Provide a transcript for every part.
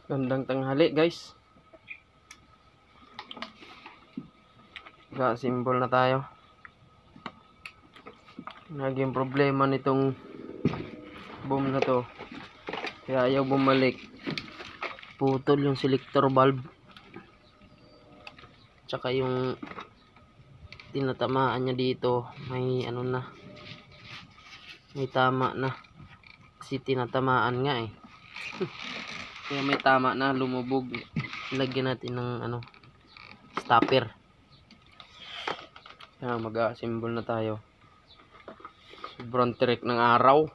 Gandang tanghali guys. Ga-simbol na tayo. Naging problema nitong boom na to. Kaya ayaw bumalik. Putol yung selector valve. Tsaka yung tinatamaan niya dito. May ano na. May tama na. Kasi tinatamaan nga eh. Kaya may tama na, lumubog. Lagyan natin ng ano, stopper. Kaya mag-assemble na tayo. Sobrang tirik ng araw.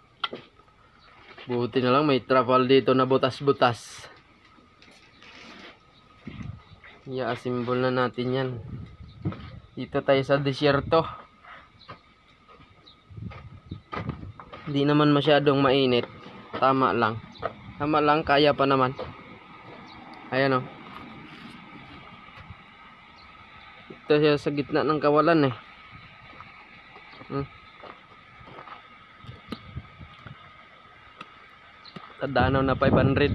Buti na lang may trapal dito na butas-butas. I-assemble na natin yan. Dito tayo sa disyerto. Hindi naman masyadong mainit. Tama lang. Tama lang, kaya pa naman. Ayan o. Ito siya sa gitna ng kawalan eh. Tadanaw na 500.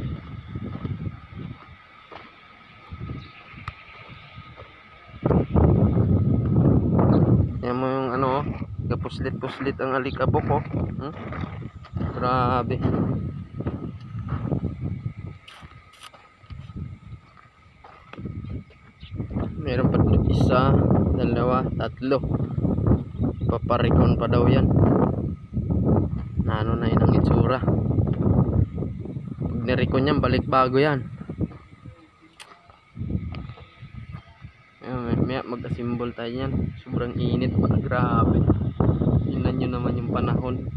Ayan mo yung ano, kapuslit-puslit ang alikabok oh. Grabe. Meron pa dito isa, dalawa, tatlo. Paparikon pa daw yan. Nano na yun ang itsura. Pag nirikon yan, balik bago yan. May mag-assemble tayo yan. Sobrang init pa, grabe. Tingnan nyo naman yung panahon.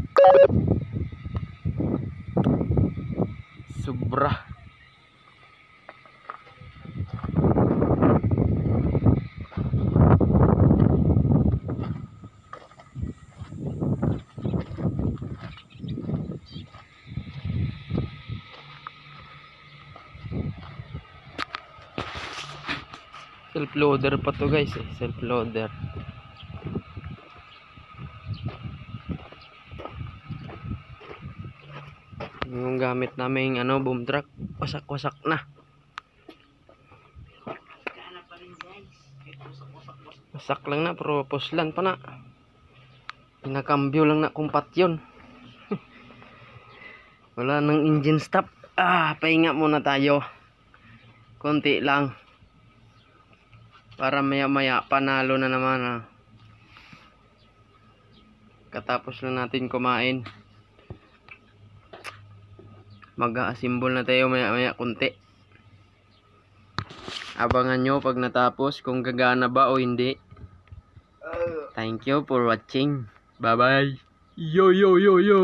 Sobra. Self loader pa to guys eh. Self loader. Yung gamit namin ano, boom truck, wasak-wasak na. Wasak lang na, pero puslan pa na. Pinakambyo lang na kumpat yun. Wala nang engine stop. Pahinga muna tayo. Konti lang. Para maya-maya panalo na naman. Katapos na natin kumain. Mag-assemble na tayo maya-maya konti. Abangan nyo pag natapos kung gagana ba o hindi. Thank you for watching. Bye bye. Yo yo yo yo.